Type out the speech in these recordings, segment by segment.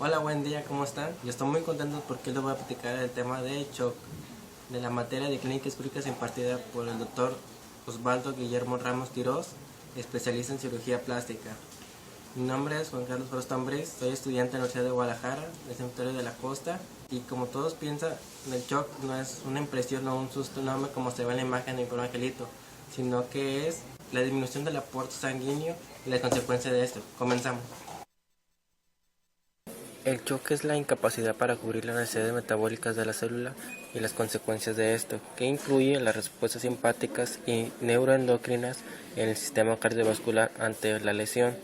Hola, buen día, ¿cómo están? Yo estoy muy contento porque les voy a platicar el tema de shock, de la materia de clínicas críticas impartida por el doctor Osvaldo Guillermo Ramos Tirós, especialista en cirugía plástica. Mi nombre es Juan Carlos Frostón Briz, soy estudiante de la Universidad de Guadalajara, del Cementerio de la Costa, y como todos piensan, el shock no es una impresión o un susto enorme como se ve en la imagen de mi angelito, sino que es la disminución del aporte sanguíneo y las consecuencias de esto. Comenzamos. El shock es la incapacidad para cubrir las necesidades metabólicas de la célula y las consecuencias de esto, que incluye las respuestas simpáticas y neuroendocrinas en el sistema cardiovascular ante la lesión.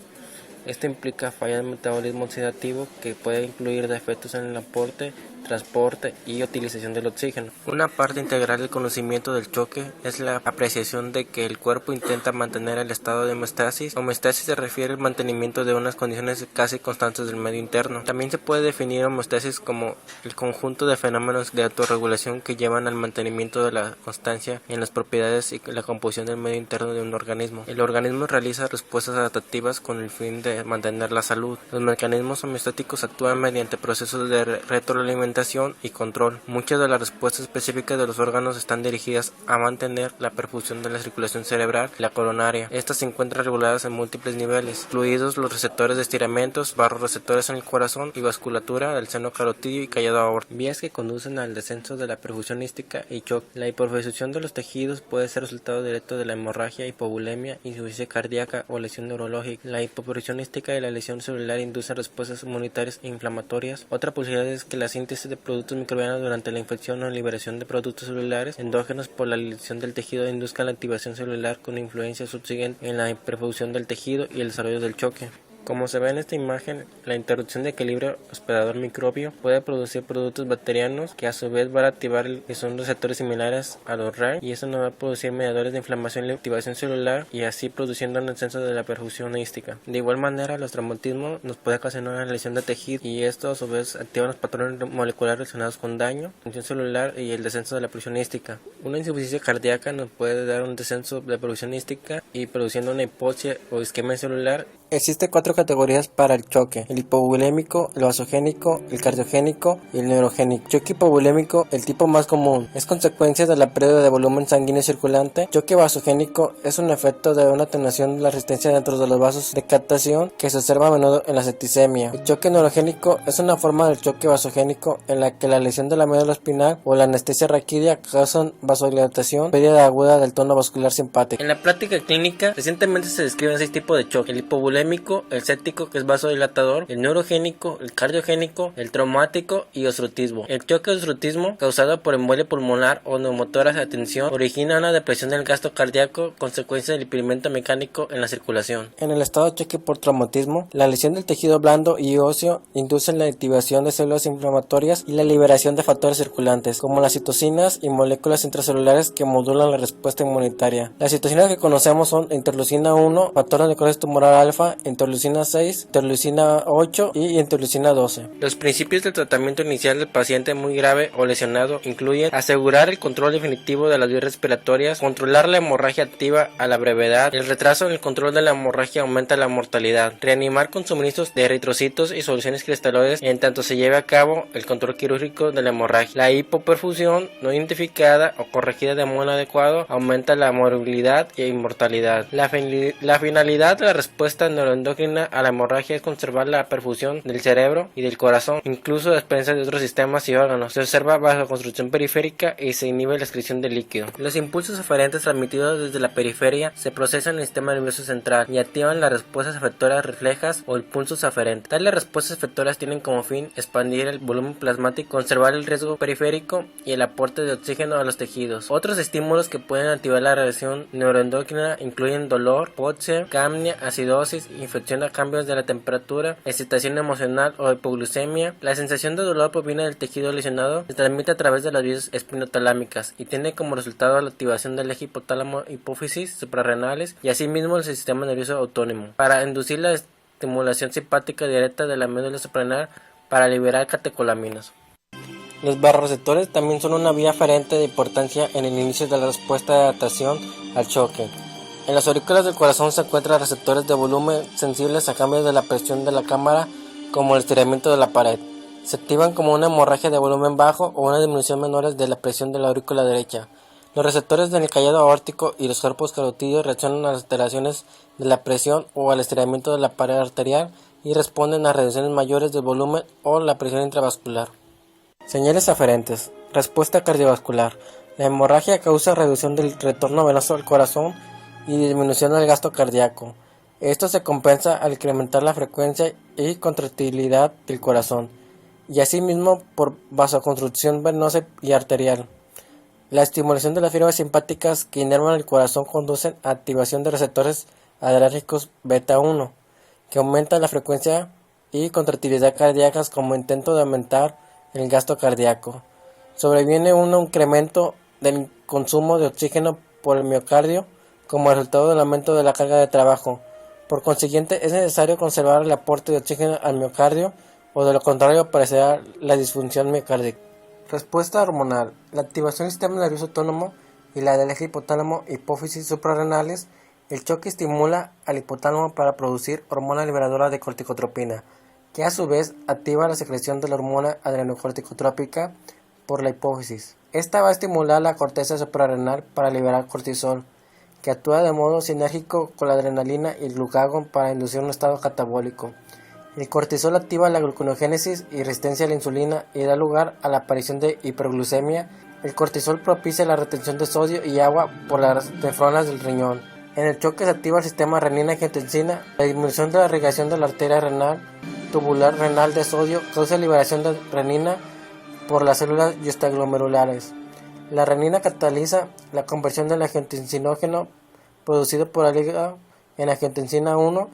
Esto implica falla del metabolismo oxidativo que puede incluir defectos en el aporte, transporte y utilización del oxígeno. Una parte integral del conocimiento del choque es la apreciación de que el cuerpo intenta mantener el estado de homeostasis. Homeostasis se refiere al mantenimiento de unas condiciones casi constantes del medio interno. También se puede definir homeostasis como el conjunto de fenómenos de autorregulación que llevan al mantenimiento de la constancia en las propiedades y la composición del medio interno de un organismo. El organismo realiza respuestas adaptativas con el fin de mantener la salud. Los mecanismos homeostáticos actúan mediante procesos de retroalimentación y control. Muchas de las respuestas específicas de los órganos están dirigidas a mantener la perfusión de la circulación cerebral y la coronaria. Estas se encuentran reguladas en múltiples niveles, incluidos los receptores de estiramientos, barroreceptores en el corazón y vasculatura del seno carotídeo y callado aórtico. Vías que conducen al descenso de la perfusión ística y shock. La hiperfusión de los tejidos puede ser resultado directo de la hemorragia, hipovolemia, insuficiencia cardíaca o lesión neurológica. La hipoperfusión ística y la lesión celular inducen respuestas inmunitarias e inflamatorias. Otra posibilidad es que la síntesis de productos microbianos durante la infección o liberación de productos celulares endógenos por la lesión del tejido induzca la activación celular con influencia subsiguiente en la hiperfusión del tejido y el desarrollo del choque. Como se ve en esta imagen, la interrupción de equilibrio hospedador microbio puede producir productos bacterianos que a su vez van a activar que son receptores similares a los RAR y eso nos va a producir mediadores de inflamación y activación celular y así produciendo un descenso de la perfusión ística. De igual manera, los traumatismos nos puede ocasionar una lesión de tejido y esto a su vez activa los patrones moleculares relacionados con daño, función celular y el descenso de la perfusión ística. Una insuficiencia cardíaca nos puede dar un descenso de la perfusión ística y produciendo una hipoxia o isquemia celular. Existen 4 categorías para el choque: el hipovolémico, el vasogénico, el cardiogénico y el neurogénico. Choque hipovolémico, el tipo más común, es consecuencia de la pérdida de volumen sanguíneo circulante. Choque vasogénico es un efecto de una atenuación de la resistencia dentro de los vasos de captación que se observa a menudo en la septicemia. El choque neurogénico es una forma del choque vasogénico en la que la lesión de la médula espinal o la anestesia raquídea causan vasodilatación, pérdida aguda del tono vascular simpático. En la práctica clínica, recientemente se describen 6 tipos de choque: el hipovolémico, el séptico, que es vasodilatador, el neurogénico, el cardiogénico, el traumático y obstructivo. El choque obstructivo, causado por embolia pulmonar o neumotórax de tensión, origina una depresión del gasto cardíaco, consecuencia del impedimento mecánico en la circulación. En el estado de choque por traumatismo, la lesión del tejido blando y óseo induce la activación de células inflamatorias y la liberación de factores circulantes, como las citocinas y moléculas intracelulares que modulan la respuesta inmunitaria. Las citocinas que conocemos son interleucina 1, factor de necrosis tumoral alfa, interleucina 6, interleucina 8 y interleucina 12. Los principios del tratamiento inicial del paciente muy grave o lesionado incluyen asegurar el control definitivo de las vías respiratorias, controlar la hemorragia activa a la brevedad, el retraso en el control de la hemorragia aumenta la mortalidad, reanimar con suministros de eritrocitos y soluciones cristaloides en tanto se lleve a cabo el control quirúrgico de la hemorragia. La hipoperfusión no identificada o corregida de modo adecuado aumenta la morbilidad e inmortalidad. La finalidad de la respuesta neuroendocrina a la hemorragia es conservar la perfusión del cerebro y del corazón, incluso a expensas de otros sistemas y órganos. Se observa vasoconstricción periférica y se inhibe la excreción de líquido. Los impulsos aferentes transmitidos desde la periferia se procesan en el sistema nervioso central y activan las respuestas efectoras reflejas o impulsos aferentes. Tales respuestas efectoras tienen como fin expandir el volumen plasmático, conservar el riesgo periférico y el aporte de oxígeno a los tejidos. Otros estímulos que pueden activar la reacción neuroendocrina incluyen dolor, hipoxia, apnea, acidosis, infección a cambios de la temperatura, excitación emocional o hipoglucemia. La sensación de dolor proviene del tejido lesionado, se transmite a través de las vías espinotalámicas y tiene como resultado la activación del eje hipotálamo-hipófisis suprarrenales y asimismo el sistema nervioso autónomo, para inducir la estimulación simpática directa de la médula suprarrenal para liberar catecolaminas. Los barroreceptores también son una vía aferente de importancia en el inicio de la respuesta de adaptación al choque. En las aurículas del corazón se encuentran receptores de volumen sensibles a cambios de la presión de la cámara como el estiramiento de la pared. Se activan como una hemorragia de volumen bajo o una disminución menor de la presión de la aurícula derecha. Los receptores del callado aórtico y los cuerpos carotídeos reaccionan a las alteraciones de la presión o al estiramiento de la pared arterial y responden a reducciones mayores del volumen o la presión intravascular. Señales aferentes. Respuesta cardiovascular. La hemorragia causa reducción del retorno venoso al corazón y disminución del gasto cardíaco. Esto se compensa al incrementar la frecuencia y contractilidad del corazón, y asimismo por vasoconstricción venosa y arterial. La estimulación de las fibras simpáticas que inervan el corazón conducen a activación de receptores adrenérgicos beta 1, que aumentan la frecuencia y contractilidad cardíacas como intento de aumentar el gasto cardíaco. Sobreviene un incremento del consumo de oxígeno por el miocardio como resultado del aumento de la carga de trabajo. Por consiguiente, es necesario conservar el aporte de oxígeno al miocardio, o de lo contrario aparecerá la disfunción miocárdica. Respuesta hormonal. La activación del sistema nervioso autónomo y la del eje hipotálamo hipófisis suprarrenales. El choque estimula al hipotálamo para producir hormona liberadora de corticotropina, que a su vez activa la secreción de la hormona adrenocorticotrópica por la hipófisis. Esta va a estimular la corteza suprarrenal para liberar cortisol, que actúa de modo sinérgico con la adrenalina y el glucagón para inducir un estado catabólico. El cortisol activa la gluconeogénesis y resistencia a la insulina y da lugar a la aparición de hiperglucemia. El cortisol propicia la retención de sodio y agua por las nefronas del riñón. En el choque se activa el sistema renina-angiotensina. La disminución de la irrigación de la arteria renal tubular renal de sodio causa liberación de renina por las células diastaglomerulares. La renina cataliza la conversión del angiotensinógeno producido por el hígado en angiotensina 1,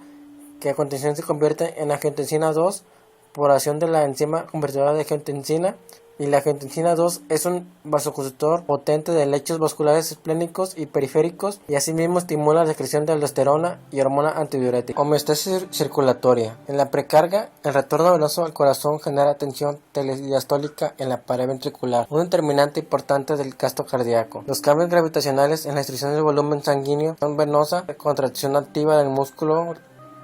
que a continuación se convierte en angiotensina 2 por acción de la enzima convertidora de angiotensina, y la angiotensina 2 es un vasoconstrictor potente de lechos vasculares esplénicos y periféricos, y asimismo estimula la secreción de aldosterona y hormona antidiurética. Homeostasis circulatoria. En la precarga, el retorno venoso al corazón genera tensión telediastólica en la pared ventricular, un determinante importante del gasto cardíaco. Los cambios gravitacionales en la restricción del volumen sanguíneo son venosa, contracción activa del músculo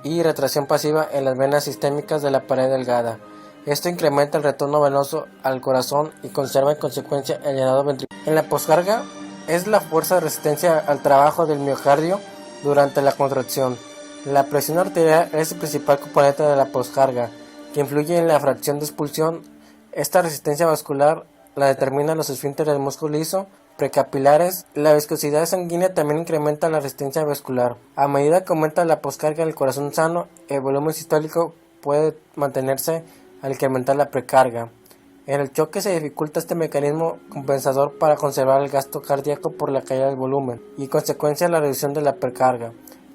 y retracción pasiva en las venas sistémicas de la pared delgada. Esto incrementa el retorno venoso al corazón y conserva en consecuencia el llenado ventricular. En la poscarga es la fuerza de resistencia al trabajo del miocardio durante la contracción. La presión arterial es el principal componente de la poscarga, que influye en la fracción de expulsión. Esta resistencia vascular la determinan los esfínteres del músculo liso precapilares. La viscosidad sanguínea también incrementa la resistencia vascular. A medida que aumenta la poscarga del corazón sano, el volumen sistólico puede mantenerse al incrementar la precarga. En el choque se dificulta este mecanismo compensador para conservar el gasto cardíaco por la caída del volumen y consecuencia la reducción de la precarga.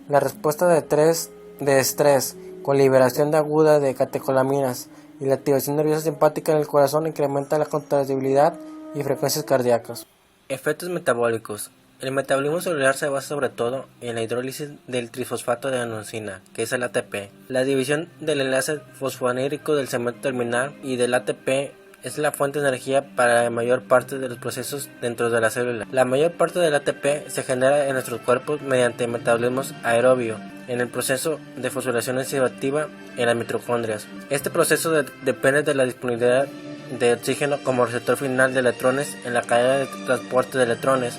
La respuesta de estrés con liberación de aguda de catecolaminas y la activación nerviosa simpática en el corazón incrementa la contractibilidad y frecuencias cardíacas. Efectos metabólicos. El metabolismo celular se basa sobre todo en la hidrólisis del trifosfato de adenosina, que es el ATP. La división del enlace fosfoanídrico del cemento terminal y del ATP es la fuente de energía para la mayor parte de los procesos dentro de la célula. La mayor parte del ATP se genera en nuestros cuerpos mediante metabolismo aerobio, en el proceso de fosforilación oxidativa en las mitocondrias. Este proceso depende de la disponibilidad de oxígeno como receptor final de electrones en la cadena de transporte de electrones.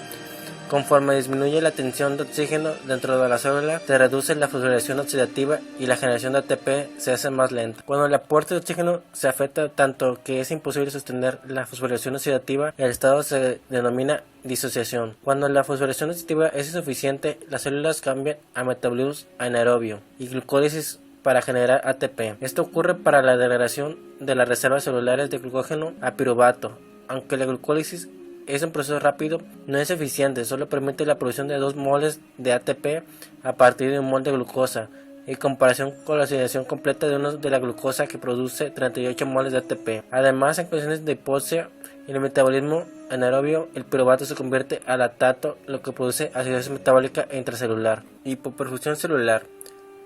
Conforme disminuye la tensión de oxígeno dentro de la célula, se reduce la fosforilación oxidativa y la generación de ATP se hace más lenta. Cuando el aporte de oxígeno se afecta tanto que es imposible sostener la fosforilación oxidativa, el estado se denomina disociación. Cuando la fosforilación oxidativa es insuficiente, las células cambian a metabolismo anaerobio y glucólisis para generar ATP. Esto ocurre para la degradación de las reservas celulares de glucógeno a piruvato. Aunque la glucólisis es un proceso rápido, no es eficiente, solo permite la producción de 2 moles de ATP a partir de 1 mol de glucosa, en comparación con la oxidación completa de la glucosa que produce 38 moles de ATP. Además, en condiciones de hipoxia, en el metabolismo anaerobio, el piruvato se convierte a lactato, lo que produce acidosis metabólica intracelular. Hipoperfusión celular.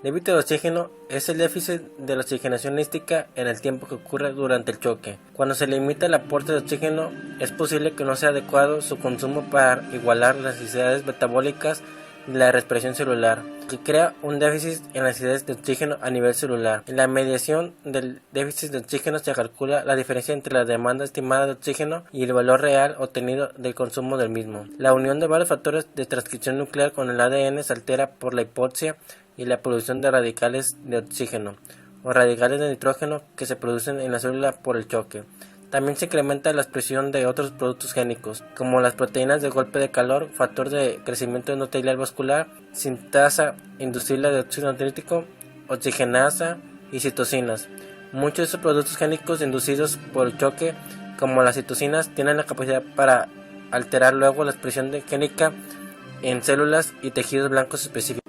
Déficit de oxígeno es el déficit de la oxigenación lística en el tiempo que ocurre durante el choque. Cuando se limita el aporte de oxígeno, es posible que no sea adecuado su consumo para igualar las necesidades metabólicas de la respiración celular, que crea un déficit en las necesidades de oxígeno a nivel celular. En la mediación del déficit de oxígeno se calcula la diferencia entre la demanda estimada de oxígeno y el valor real obtenido del consumo del mismo. La unión de varios factores de transcripción nuclear con el ADN se altera por la hipoxia y la producción de radicales de oxígeno o radicales de nitrógeno que se producen en la célula por el choque. También se incrementa la expresión de otros productos génicos, como las proteínas de golpe de calor, factor de crecimiento endotelial vascular, sintasa inducible de óxido nítrico, oxigenasa y citocinas. Muchos de estos productos génicos inducidos por el choque, como las citocinas, tienen la capacidad para alterar luego la expresión génica en células y tejidos blancos específicos.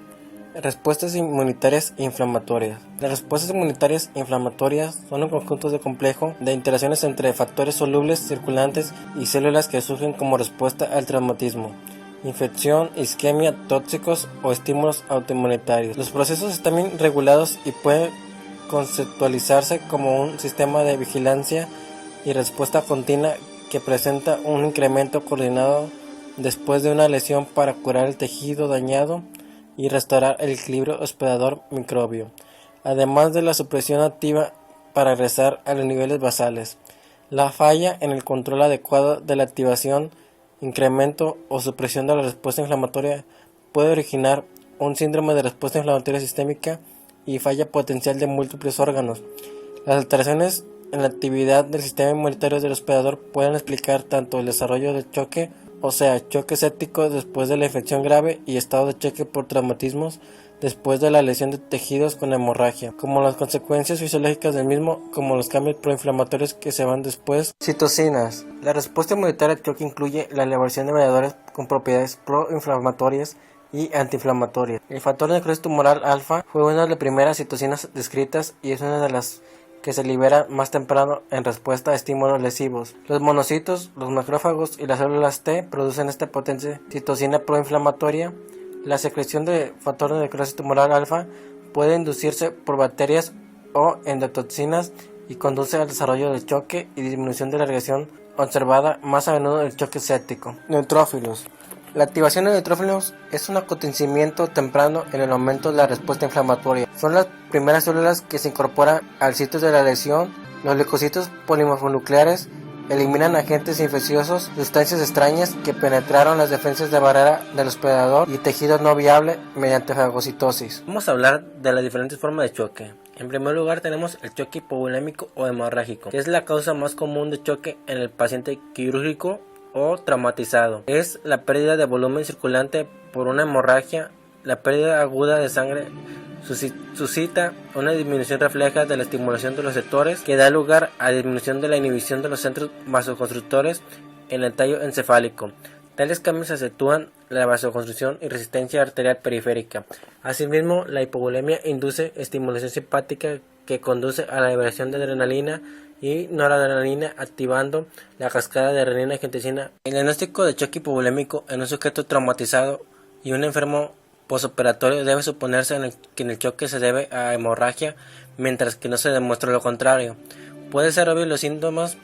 Respuestas inmunitarias e inflamatorias. Las respuestas inmunitarias e inflamatorias son un conjunto de complejo de interacciones entre factores solubles, circulantes y células que surgen como respuesta al traumatismo, infección, isquemia, tóxicos o estímulos autoinmunitarios. Los procesos están bien regulados y pueden conceptualizarse como un sistema de vigilancia y respuesta continua que presenta un incremento coordinado después de una lesión para curar el tejido dañado y restaurar el equilibrio hospedador-microbio, además de la supresión activa para regresar a los niveles basales. La falla en el control adecuado de la activación, incremento o supresión de la respuesta inflamatoria puede originar un síndrome de respuesta inflamatoria sistémica y falla potencial de múltiples órganos. Las alteraciones en la actividad del sistema inmunitario del hospedador pueden explicar tanto el desarrollo del choque, o sea, choque séptico después de la infección grave y estado de choque por traumatismos después de la lesión de tejidos con hemorragia, como las consecuencias fisiológicas del mismo, como los cambios proinflamatorios que se van después. Citocinas. La respuesta inmunitaria al choque incluye la elevación de mediadores con propiedades proinflamatorias y antiinflamatorias. El factor de necrosis tumoral alfa fue una de las primeras citocinas descritas y es una de las que se libera más temprano en respuesta a estímulos lesivos. Los monocitos, los macrófagos y las células T producen esta potente citocina proinflamatoria. La secreción de factor de necrosis tumoral alfa puede inducirse por bacterias o endotoxinas y conduce al desarrollo del choque y disminución de la reacción observada más a menudo el choque séptico. Neutrófilos. La activación de neutrófilos es un acontecimiento temprano en el aumento de la respuesta inflamatoria. Son las primeras células que se incorporan al sitio de la lesión. Los leucocitos polimorfonucleares eliminan agentes infecciosos, sustancias extrañas que penetraron las defensas de barrera del hospedador y tejido no viable mediante fagocitosis. Vamos a hablar de las diferentes formas de choque. En primer lugar tenemos el choque hipovolémico o hemorrágico, que es la causa más común de choque en el paciente quirúrgico o traumatizado. Es la pérdida de volumen circulante por una hemorragia. La pérdida aguda de sangre suscita una disminución refleja de la estimulación de los receptores que da lugar a disminución de la inhibición de los centros vasoconstrictores en el tallo encefálico. Tales cambios acentúan la vasoconstricción y resistencia arterial periférica. Asimismo, la hipovolemia induce estimulación simpática que conduce a la liberación de adrenalina y noradrenalina, activando la cascada de renina y angiotensina. El diagnóstico de choque hipovolémico en un sujeto traumatizado y un enfermo postoperatorio debe suponerse que en el choque se debe a hemorragia, mientras que no se demuestra lo contrario. Puede ser obvio los síntomas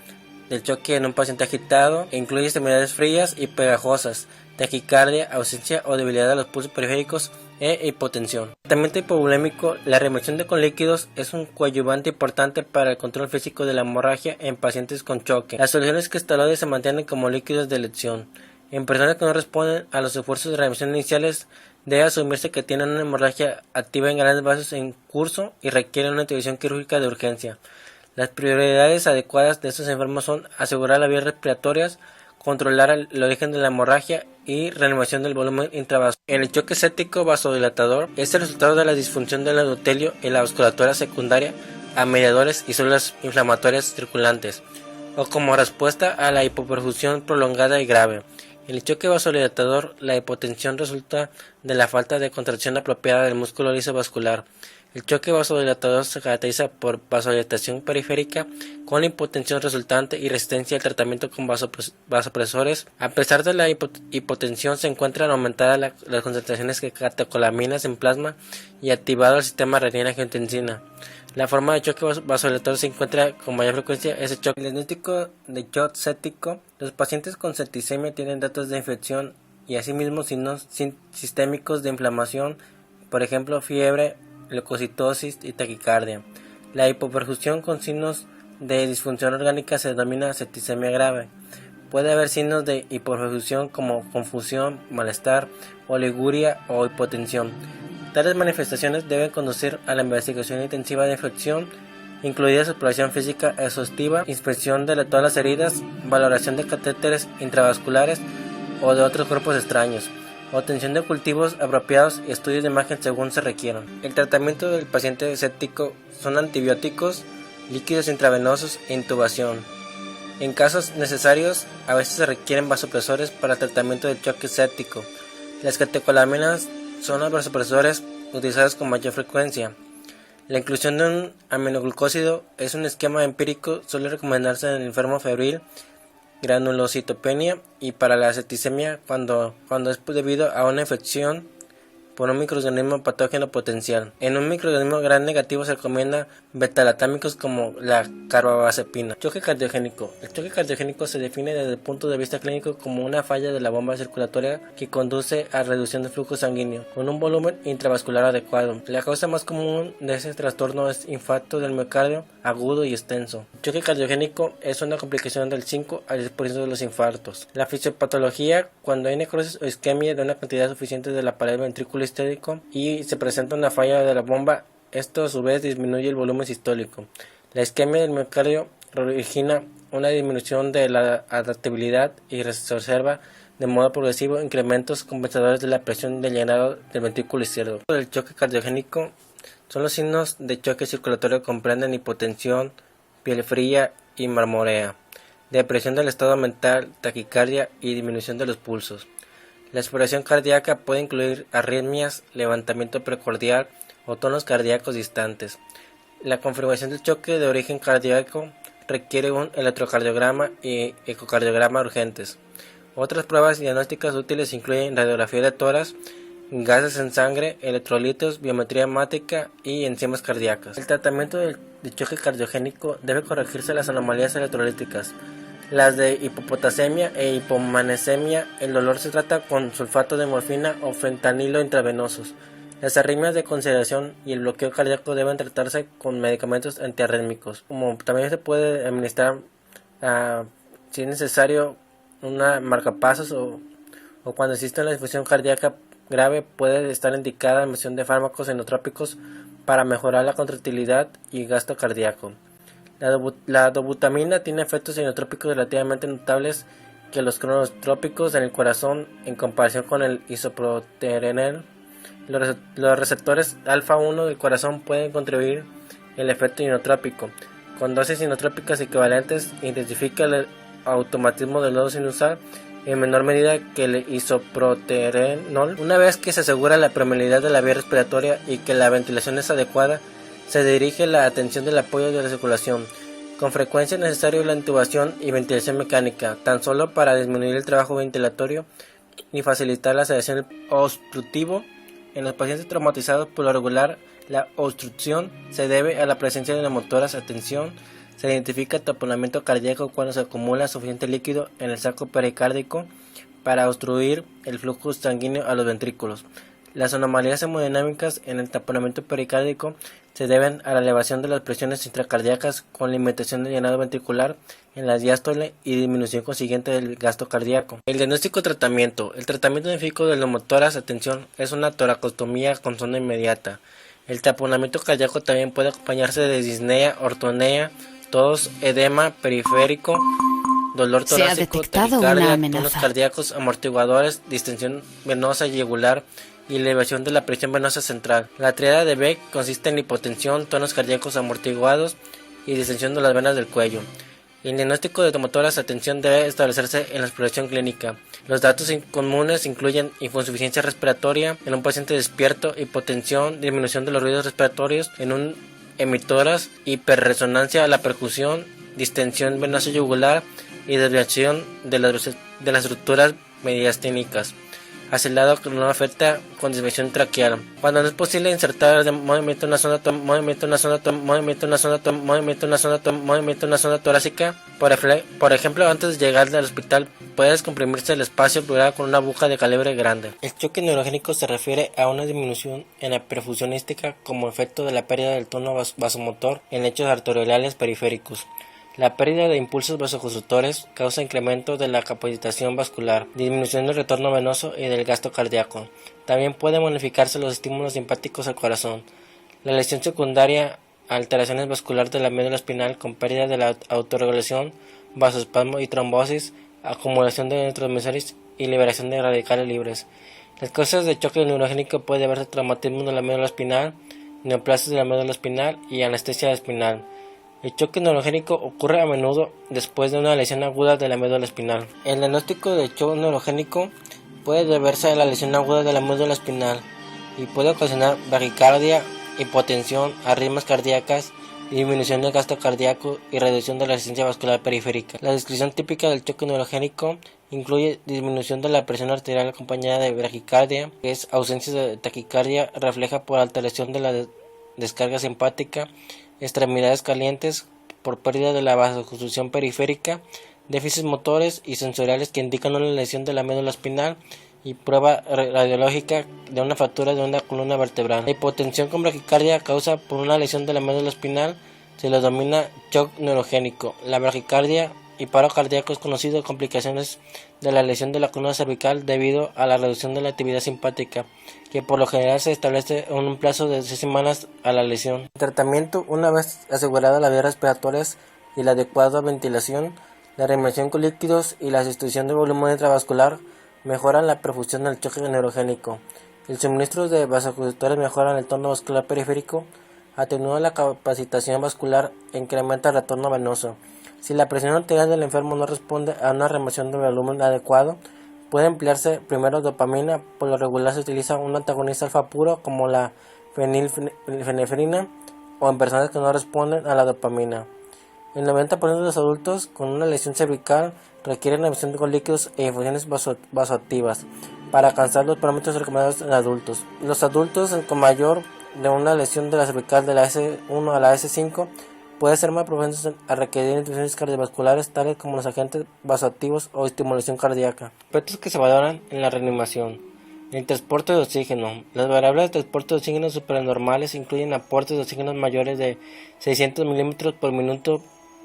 del choque en un paciente agitado e incluye extremidades frías y pegajosas, taquicardia, ausencia o debilidad de los pulsos periféricos e hipotensión. El tratamiento hipovolémico, la remoción con líquidos es un coadyuvante importante para el control físico de la hemorragia en pacientes con choque. Las soluciones cristaloides se mantienen como líquidos de elección. En personas que no responden a los esfuerzos de remoción iniciales, debe asumirse que tienen una hemorragia activa en grandes vasos en curso y requieren una intervención quirúrgica de urgencia. Las prioridades adecuadas de estos enfermos son asegurar las vías respiratorias, controlar el origen de la hemorragia y reanimación del volumen intravascular. El choque séptico vasodilatador es el resultado de la disfunción del endotelio y la vasculatura secundaria a mediadores y células inflamatorias circulantes, o como respuesta a la hipoperfusión prolongada y grave. En el choque vasodilatador, la hipotensión resulta de la falta de contracción apropiada del músculo liso vascular. El choque vasodilatador se caracteriza por vasodilatación periférica con la hipotensión resultante y resistencia al tratamiento con vasopresores. A pesar de la hipotensión, se encuentran aumentadas las concentraciones de catecolaminas en plasma y activado el sistema renina-angiotensina. La forma de choque vasodilatador se encuentra con mayor frecuencia es el choque. El diagnóstico de choque séptico. Los pacientes con septicemia tienen datos de infección y asimismo signos sistémicos de inflamación, por ejemplo fiebre, leucocitosis y taquicardia. La hipoperfusión con signos de disfunción orgánica se denomina septicemia grave. Puede haber signos de hipoperfusión como confusión, malestar, oliguria o hipotensión. Tales manifestaciones deben conducir a la investigación intensiva de infección, incluida exploración física exhaustiva, inspección de todas las heridas, valoración de catéteres intravasculares o de otros cuerpos extraños, obtención de cultivos apropiados y estudios de imagen según se requieran. El tratamiento del paciente séptico son antibióticos, líquidos intravenosos e intubación. En casos necesarios, a veces se requieren vasopresores para el tratamiento del choque séptico. Las catecolaminas son los vasopresores utilizados con mayor frecuencia. La inclusión de un aminoglucósido es un esquema empírico, suele recomendarse en el enfermo febril, granulocitopenia y para la septicemia cuando es debido a una infección por un microorganismo patógeno potencial. En un microorganismo gram negativo se recomienda betalatámicos como la carbamazepina. Choque cardiogénico. El choque cardiogénico se define desde el punto de vista clínico como una falla de la bomba circulatoria que conduce a reducción del flujo sanguíneo con un volumen intravascular adecuado. La causa más común de ese trastorno es infarto del miocardio agudo y extenso. El choque cardiogénico es una complicación del 5 al 10% de los infartos. La fisiopatología, cuando hay necrosis o isquemia de una cantidad suficiente de la pared ventrículo histérico y se presenta una falla de la bomba, esto a su vez disminuye el volumen sistólico. La isquemia del miocardio origina una disminución de la adaptabilidad y se observa de modo progresivo incrementos compensadores de la presión de llenado del ventrículo izquierdo. El choque cardiogénico son los signos de choque circulatorio, comprenden hipotensión, piel fría y marmorea, depresión del estado mental, taquicardia y disminución de los pulsos. La exploración cardíaca puede incluir arritmias, levantamiento precordial o tonos cardíacos distantes. La confirmación del choque de origen cardíaco requiere un electrocardiograma y ecocardiograma urgentes. Otras pruebas diagnósticas útiles incluyen radiografía de tórax, gases en sangre, electrolitos, biometría hemática y enzimas cardíacas. El tratamiento de choque cardiogénico debe corregirse las anomalías electrolíticas. Las de hipopotasemia e hipomagnesemia, el dolor se trata con sulfato de morfina o fentanilo intravenosos. Las arritmias de consideración y el bloqueo cardíaco deben tratarse con medicamentos antiarrítmicos. Como también se puede administrar, si es necesario, una marcapasos o cuando existe una disfunción cardíaca grave puede estar indicada la administración de fármacos inotrópicos para mejorar la contractilidad y gasto cardíaco. La dobutamina tiene efectos inotrópicos relativamente notables que los cronotrópicos en el corazón en comparación con el isoproterenol. Los receptores alfa-1 del corazón pueden contribuir el efecto inotrópico. Con dosis inotrópicas equivalentes intensifica el automatismo del nodo sinusal en menor medida que el isoproterenol. Una vez que se asegura la permeabilidad de la vía respiratoria y que la ventilación es adecuada, se dirige la atención del apoyo de la circulación. Con frecuencia es necesario la intubación y ventilación mecánica, tan solo para disminuir el trabajo ventilatorio y facilitar la sedación obstructivo. En los pacientes traumatizados por lo regular, la obstrucción se debe a la presencia de neumotoras. Atención, se identifica taponamiento cardíaco cuando se acumula suficiente líquido en el saco pericárdico para obstruir el flujo sanguíneo a los ventrículos. Las anomalías hemodinámicas en el taponamiento pericárdico se deben a la elevación de las presiones intracardíacas con limitación de llenado ventricular en la diástole y disminución consiguiente del gasto cardíaco. El diagnóstico tratamiento. El tratamiento científico del neumotórax, atención, es una toracostomía con sonda inmediata. El taponamiento cardíaco también puede acompañarse de disnea, ortonea, tos, edema periférico, dolor torácico, taquicardia, tonos cardíacos, amortiguadores, distensión venosa yugular y elevación de la presión venosa central. La triada de Beck consiste en hipotensión, tonos cardíacos amortiguados y distensión de las venas del cuello. El diagnóstico de neumotórax, atención, debe establecerse en la exploración clínica. Los datos comunes incluyen insuficiencia respiratoria en un paciente despierto, hipotensión, disminución de los ruidos respiratorios en un hemitórax, hiperresonancia a la percusión, distensión venosa yugular y desviación de las estructuras mediastínicas. hacia el lado con una oferta con disminución traqueal. Cuando no es posible insertar de movimiento en una zona torácica, por ejemplo, antes de llegar al hospital, puede descomprimirse el espacio pleural con una aguja de calibre grande. El choque neurogénico se refiere a una disminución en la perfusionística como efecto de la pérdida del tono vasomotor en lechos arteriales periféricos. La pérdida de impulsos vasoconstrictores causa incremento de la capacitación vascular, disminución del retorno venoso y del gasto cardíaco. También pueden modificarse los estímulos simpáticos al corazón. La lesión secundaria, alteraciones vasculares de la médula espinal con pérdida de la autorregulación, vasoespasmo y trombosis, acumulación de neurotransmisores y liberación de radicales libres. Las causas de choque neurogénico pueden deberse a traumatismo de la médula espinal, neoplasias de la médula espinal y anestesia espinal. El choque neurogénico ocurre a menudo después de una lesión aguda de la médula espinal. El diagnóstico de choque neurogénico puede deberse a la lesión aguda de la médula espinal y puede ocasionar bradicardia, hipotensión, arritmias cardíacas, disminución del gasto cardíaco y reducción de la resistencia vascular periférica. La descripción típica del choque neurogénico incluye disminución de la presión arterial acompañada de bradicardia, que es ausencia de taquicardia, refleja por alteración de la descarga simpática, extremidades calientes por pérdida de la vasoconstricción periférica, déficits motores y sensoriales que indican una lesión de la médula espinal y prueba radiológica de una fractura de una columna vertebral. La hipotensión con bradicardia causa por una lesión de la médula espinal se le denomina shock neurogénico. La bradicardia y paro cardíaco es conocido complicaciones de la lesión de la columna cervical debido a la reducción de la actividad simpática, que por lo general se establece en un plazo de 6 semanas a la lesión. El tratamiento, una vez asegurada la vía respiratoria y la adecuada ventilación, la reanimación con líquidos y la sustitución del volumen intravascular mejoran la perfusión del choque neurogénico. El suministro de vasoconstrictores mejora el tono vascular periférico, atenúa la capacitación vascular e incrementa el retorno venoso. Si la presión arterial del enfermo no responde a una remoción de volumen adecuado, puede emplearse primero dopamina. Por lo regular se utiliza un antagonista alfa puro como la fenilfenefrina o en personas que no responden a la dopamina. El 90% de los adultos con una lesión cervical requieren infusión con líquidos e infusiones vasoactivas para alcanzar los parámetros recomendados en adultos. Los adultos con mayor de una lesión de la cervical de la S1 a la S5 pueden ser más propensos a requerir infusiones cardiovasculares tales como los agentes vasoactivos o estimulación cardíaca. Aspectos que se valoran en la reanimación. El transporte de oxígeno. Las variables de transporte de oxígeno supernormales incluyen aportes de oxígeno mayores de 600 milímetros por minuto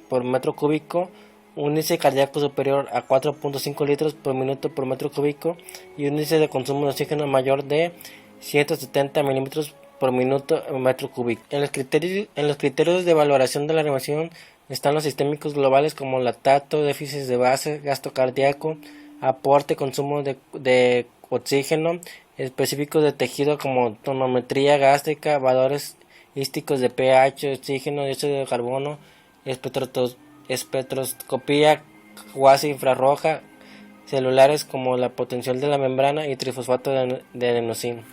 por metro cúbico, un índice cardíaco superior a 4.5 litros por minuto por metro cúbico y un índice de consumo de oxígeno mayor de 170 milímetros por minuto por metro cúbico. En los criterios de valoración de la reanimación están los sistémicos globales como lactato, déficit de base, gasto cardíaco, aporte, consumo de oxígeno, específicos de tejido como tonometría gástrica, valores hísticos de pH, oxígeno, dióxido de carbono, espectroscopía cuasi infrarroja, celulares como la potencial de la membrana y trifosfato de adenosina.